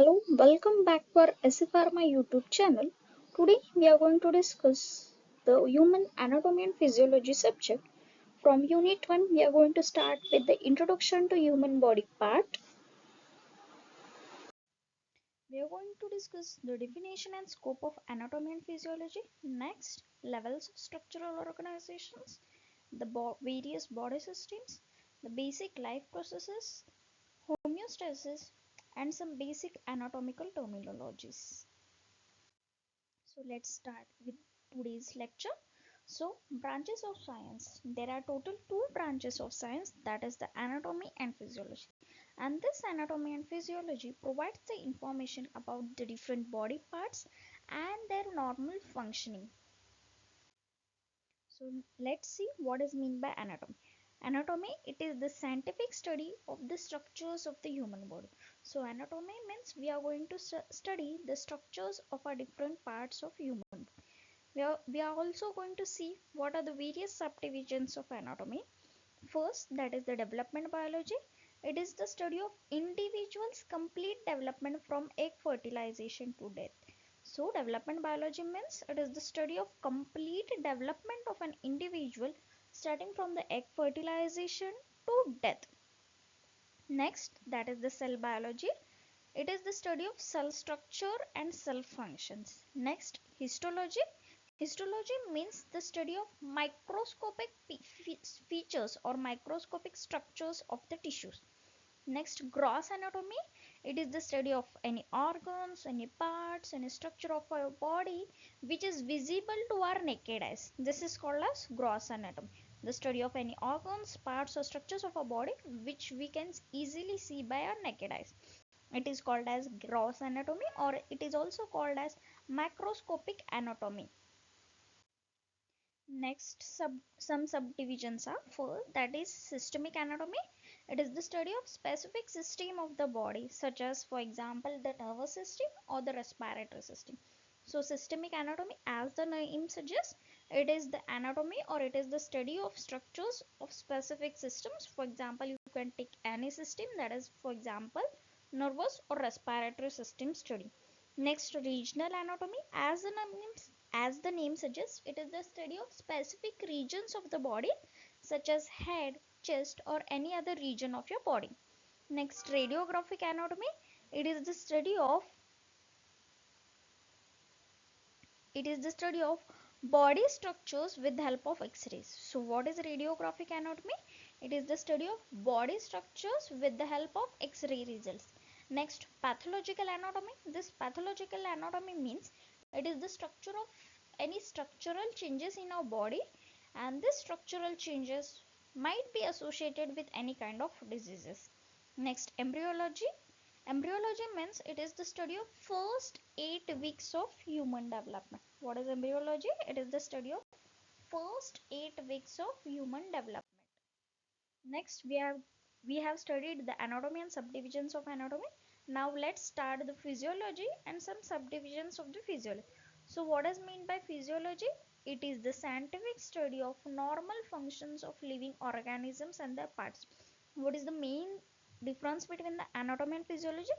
Hello, welcome back to our SFRMA YouTube channel. Today we are going to discuss the human anatomy and physiology subject. From Unit 1, we are going to start with the introduction to human body part. We are going to discuss the definition and scope of anatomy and physiology. Next, levels of structural organizations, the various body systems, the basic life processes, homeostasis, and some basic anatomical terminologies. So let's start with today's lecture. So branches of science. There are total two branches of science, that is the anatomy and physiology. And this anatomy and physiology provides the information about the different body parts and their normal functioning. So let's see what is meant by anatomy. Anatomy, it is the scientific study of the structures of the human body. So anatomy means we are going to study the structures of our different parts of human body. We are also going to see what are the various subdivisions of anatomy. First, that is the development biology. It is the study of individuals' complete development from egg fertilization to death. So, development biology means it is the study of complete development of an individual starting from the egg fertilization to death. Next, that is the cell biology. It is the study of cell structure and cell functions. Next, histology. Histology means the study of microscopic features or microscopic structures of the tissues. Next, gross anatomy. It is the study of any organs, any parts, any structure of our body which is visible to our naked eyes. This is called as gross anatomy. The study of any organs, parts or structures of our body which we can easily see by our naked eyes. It is called as gross anatomy, or it is also called as macroscopic anatomy. Next, some subdivisions are full, that is systemic anatomy. It is the study of specific system of the body, such as for example the nervous system or the respiratory system. So systemic anatomy, as the name suggests, it is the anatomy or it is the study of structures of specific systems. For example, you can take any system, that is for example nervous or respiratory system study. Next, regional anatomy, as the name suggests, it is the study of specific regions of the body such as head, chest or any other region of your body. Next, radiographic anatomy, it is the study of body structures with the help of x-rays. So what is radiographic anatomy? It is the study of body structures with the help of x-ray results. Next, pathological anatomy. This pathological anatomy means it is the structure of any structural changes in our body, and these structural changes might be associated with any kind of diseases. Next, embryology. Embryology means it is the study of first 8 weeks of human development. What is embryology? It is the study of first 8 weeks of human development. Next, we have studied the anatomy and subdivisions of anatomy. Now let's start the physiology and some subdivisions of the physiology. So what is meant by physiology? It is the scientific study of normal functions of living organisms and their parts. What is the main difference between the anatomy and physiology?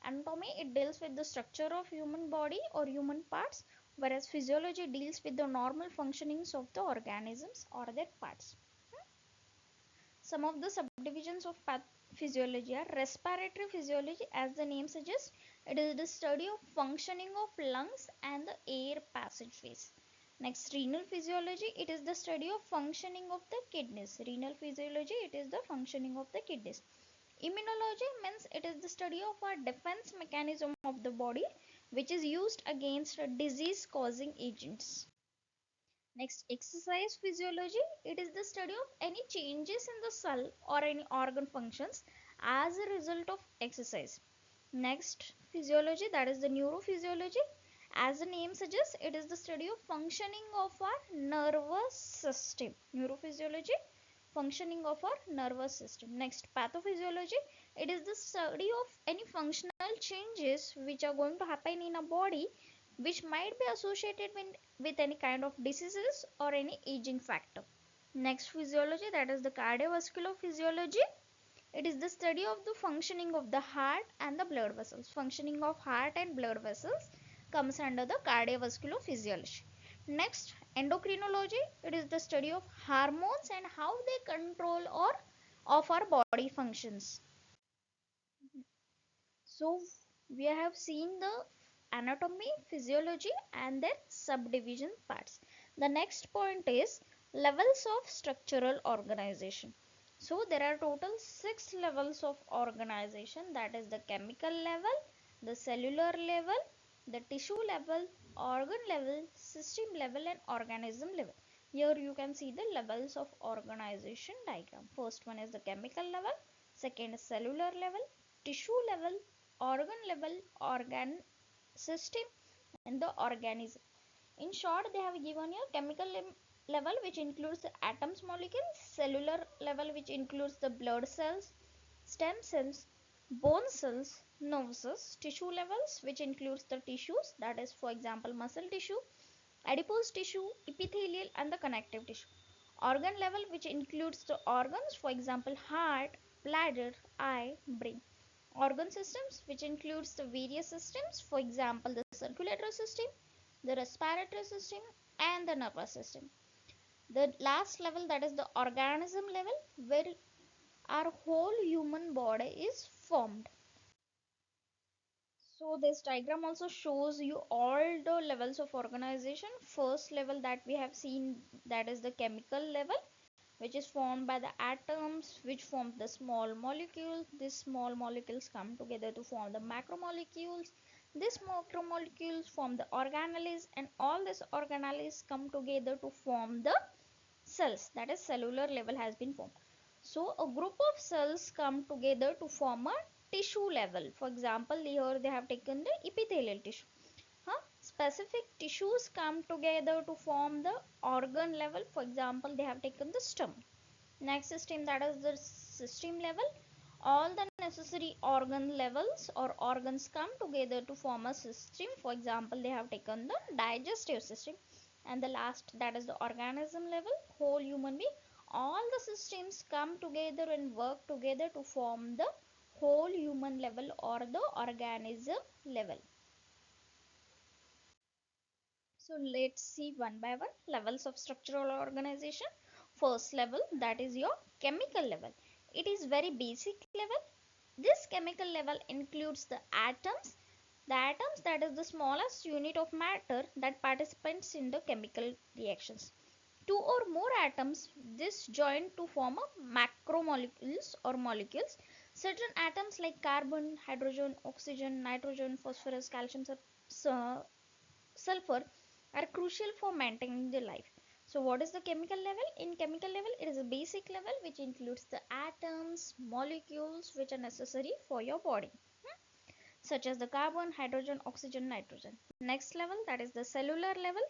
Anatomy, it deals with the structure of human body or human parts, whereas physiology deals with the normal functionings of the organisms or their parts. Some of the subdivisions of physiology are respiratory physiology, as the name suggests. It is the study of functioning of lungs and the air passageways. Next, renal physiology, it is the study of functioning of the kidneys. Renal physiology, it is the functioning of the kidneys. Immunology means it is the study of our defense mechanism of the body, which is used against disease causing agents. Next, exercise physiology, it is the study of any changes in the cell or any organ functions as a result of exercise. Next, physiology, that is the neurophysiology. As the name suggests, it is the study of functioning of our nervous system. Neurophysiology, functioning of our nervous system. Next, pathophysiology, it is the study of any functional changes which are going to happen in a body which might be associated with any kind of diseases or any aging factor. Next, physiology, that is the cardiovascular physiology. It is the study of the functioning of the heart and the blood vessels. Functioning of heart and blood vessels comes under the cardiovascular physiology. Next, endocrinology. It is the study of hormones and how they control or of our body functions. So we have seen the anatomy, physiology and their subdivision parts. The next point is levels of structural organization. So there are total 6 levels of organization, that is the chemical level, the cellular level, the tissue level, organ level, system level and organism level. Here you can see the levels of organization diagram. First one is the chemical level, second is cellular level, tissue level, organ level, organ system and the organism. In short, they have given you chemical level which includes the atoms molecules, cellular level which includes the blood cells, stem cells, bone cells, nerve cells, tissue levels which includes the tissues, that is for example muscle tissue, adipose tissue, epithelial and the connective tissue. Organ level which includes the organs, for example heart, bladder, eye, brain. Organ systems which includes the various systems, for example the circulatory system, the respiratory system and the nervous system. The last level, that is the organism level, where our whole human body is formed. So this diagram also shows you all the levels of organization. First level that we have seen, that is the chemical level, which is formed by the atoms which form the small molecules. These small molecules come together to form the macromolecules. These macromolecules form the organelles and all these organelles come together to form the cells, that is cellular level has been formed. So a group of cells come together to form a tissue level. For example, here they have taken the epithelial tissue. Specific tissues come together to form the organ level. For example, they have taken the stomach. Next system, that is the system level. All the necessary organ levels or organs come together to form a system. For example, they have taken the digestive system. And the last, that is the organism level, whole human being. All the systems come together and work together to form the whole human level or the organism level. So let's see one by one levels of structural organization. First level, that is your chemical level. It is very basic level. This chemical level includes the atoms. The atoms, that is the smallest unit of matter that participates in the chemical reactions. Two or more atoms this join to form a macromolecules or molecules. Certain atoms like carbon, hydrogen, oxygen, nitrogen, phosphorus, calcium, sulfur are crucial for maintaining the life. So what is the chemical level? In chemical level, it is a basic level which includes the atoms, molecules which are necessary for your body, such as the carbon, hydrogen, oxygen, nitrogen. Next level, that is the cellular level.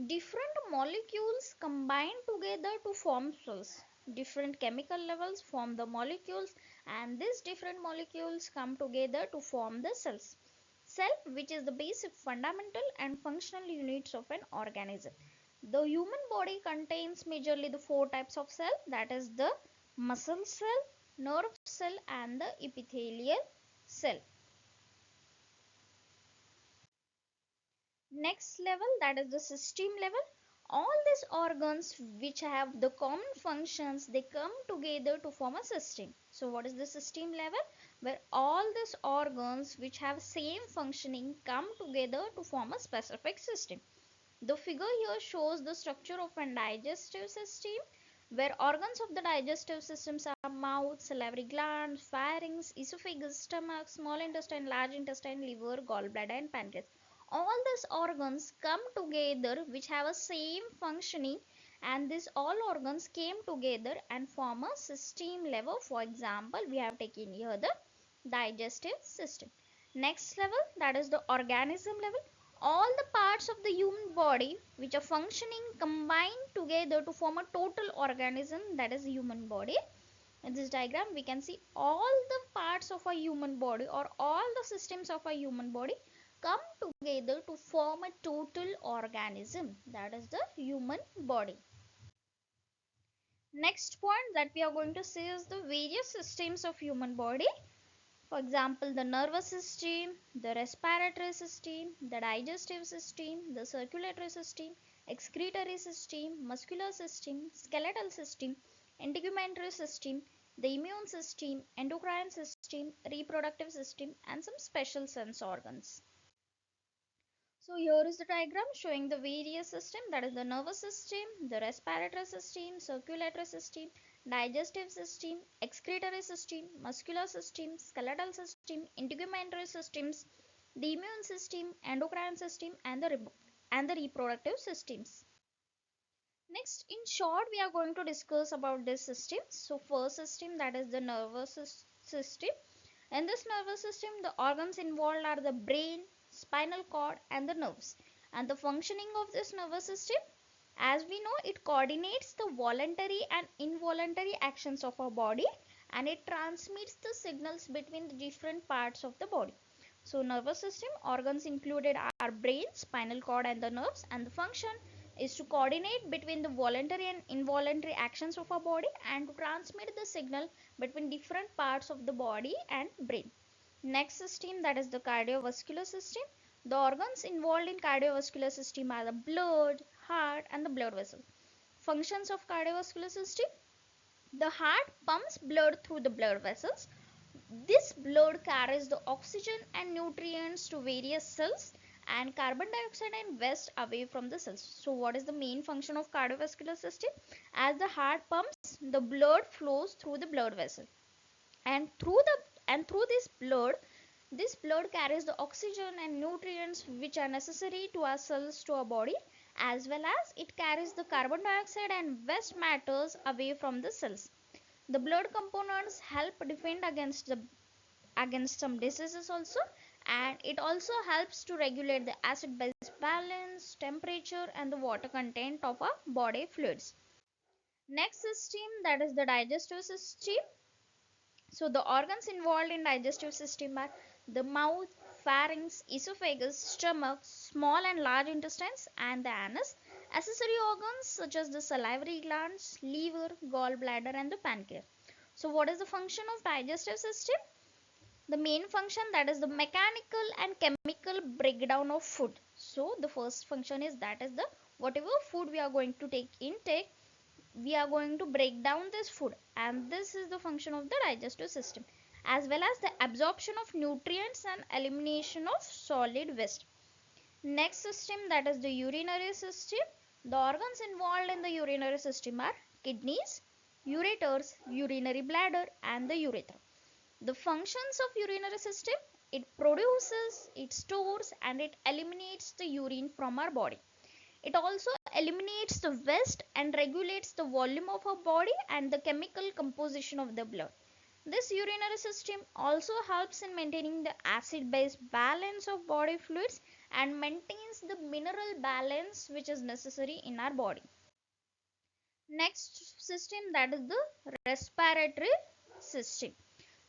Different molecules combine together to form cells. Different chemical levels form the molecules and these different molecules come together to form the cells. Cell, which is the basic fundamental and functional units of an organism. The human body contains majorly the four types of cell, that is the muscle cell, nerve cell and the epithelial cell. Next level, that is the system level. All these organs which have the common functions, they come together to form a system. So what is the system level? Where all these organs which have same functioning come together to form a specific system. The figure here shows the structure of a digestive system, where organs of the digestive systems are mouth, salivary glands, pharynx, esophagus, stomach, small intestine, large intestine, liver, gallbladder and pancreas. All these organs come together which have a same functioning, and these all organs came together and form a system level. For example, we have taken here the digestive system. Next level, that is the organism level. All the parts of the human body which are functioning combine together to form a total organism, that is human body. In this diagram we can see all the parts of a human body or all the systems of a human body come together to form a total organism, that is the human body. Next point that we are going to see is the various systems of human body. For example, the nervous system, the respiratory system, the digestive system, the circulatory system, excretory system, muscular system, skeletal system, integumentary system, the immune system, endocrine system, reproductive system, and some special sense organs. So here is the diagram showing the various system, that is the nervous system, the respiratory system, circulatory system, digestive system, excretory system, muscular system, skeletal system, integumentary systems, the immune system, endocrine system, and the reproductive systems. Next, in short, we are going to discuss about this system. So first system, that is the nervous system. In this nervous system, the organs involved are the brain, spinal cord, and the nerves. And the functioning of this nervous system, as we know, it coordinates the voluntary and involuntary actions of our body, and it transmits the signals between the different parts of the body. So nervous system organs included are brain, spinal cord, and the nerves, and the function is to coordinate between the voluntary and involuntary actions of our body and to transmit the signal between different parts of the body and brain. Next system, that is the cardiovascular system. The organs involved in cardiovascular system are the blood, heart, and the blood vessel. Functions of cardiovascular system: the heart pumps blood through the blood vessels. This blood carries the oxygen and nutrients to various cells and carbon dioxide and waste away from the cells. So what is the main function of cardiovascular system? As the heart pumps, the blood flows through the blood vessel, and through this blood carries the oxygen and nutrients which are necessary to our cells, to our body, as well as it carries the carbon dioxide and waste matters away from the cells. The blood components help defend against some diseases also, and it also helps to regulate the acid base balance, temperature, and the water content of our body fluids. Next system, that is the digestive system. So the organs involved in digestive system are the mouth, pharynx, esophagus, stomach, small and large intestines, and the anus. Accessory organs such as the salivary glands, liver, gallbladder, and the pancreas. So what is the function of digestive system? The main function, that is the mechanical and chemical breakdown of food. So the first function is, that is the whatever food we are going to take intake, we are going to break down this food, and this is the function of the digestive system, as well as the absorption of nutrients and elimination of solid waste. Next system, that is the urinary system. The organs involved in the urinary system are kidneys, ureters, urinary bladder, and the urethra. The functions of urinary system: it produces, it stores, and it eliminates the urine from our body. It also eliminates the waste and regulates the volume of our body and the chemical composition of the blood. This urinary system also helps in maintaining the acid base balance of body fluids and maintains the mineral balance which is necessary in our body. Next system, that is the respiratory system.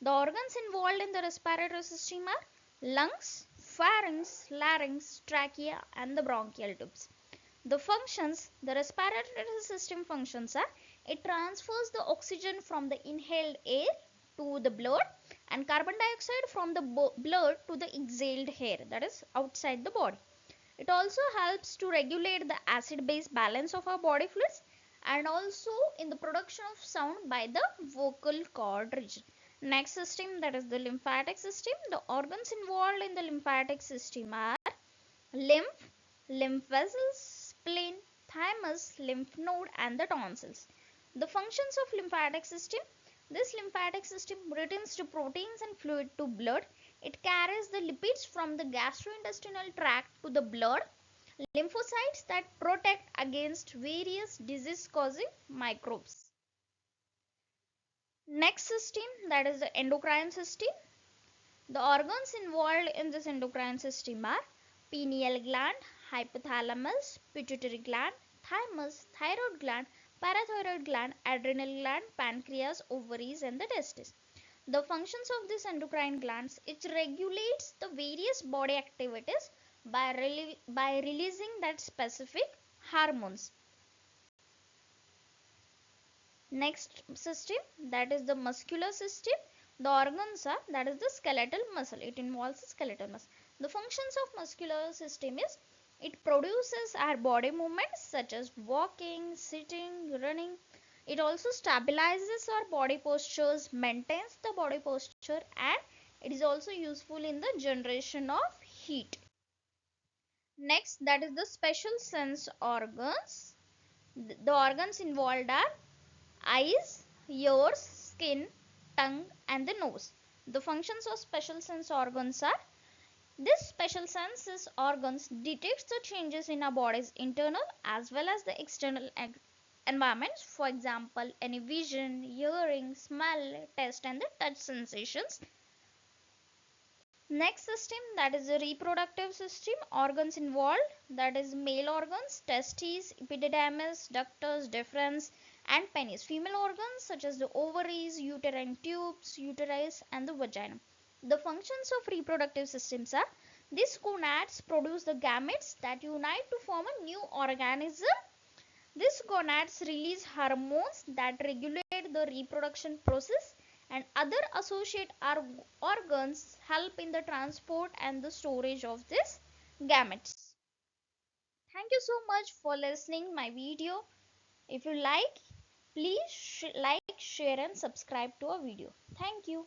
The organs involved in the respiratory system are lungs, pharynx, larynx, trachea, and the bronchial tubes. The functions, the respiratory system functions are: it transfers the oxygen from the inhaled air to the blood and carbon dioxide from the blood to the exhaled air, that is outside the body. It also helps to regulate the acid base balance of our body fluids and also in the production of sound by the vocal cord region. Next system, that is the lymphatic system. The organs involved in the lymphatic system are lymph, lymph vessels, spleen, thymus, lymph node, and the tonsils. The functions of lymphatic system: this lymphatic system returns the proteins and fluid to blood. It carries the lipids from the gastrointestinal tract to the blood, lymphocytes that protect against various disease causing microbes. Next system, that is the endocrine system. The organs involved in this endocrine system are pineal gland, hypothalamus, pituitary gland, thymus, thyroid gland, parathyroid gland, adrenal gland, pancreas, ovaries, and the testes. The functions of these endocrine glands: it regulates the various body activities by releasing that specific hormones. Next system, that is the muscular system. The organs are, that is the skeletal muscle. It involves the skeletal muscle. The functions of muscular system is, it produces our body movements such as walking, sitting, running. It also stabilizes our body postures, maintains the body posture, and it is also useful in the generation of heat. Next, that is the special sense organs. The organs involved are eyes, ears, skin, tongue, and the nose. The functions of special sense organs are, this special senses organs detects the changes in our body's internal as well as the external environments. For example, any vision, hearing, smell, taste, and the touch sensations. Next system, that is the reproductive system. Organs involved, that is male organs, testes, epididymis, ductus deferens, and penis. Female organs such as the ovaries, uterine tubes, uterus, and the vagina. The functions of reproductive systems are, these gonads produce the gametes that unite to form a new organism. These gonads release hormones that regulate the reproduction process, and other associate organs help in the transport and the storage of these gametes. Thank you so much for listening my video. If you like, please like, share and subscribe to our video. Thank you.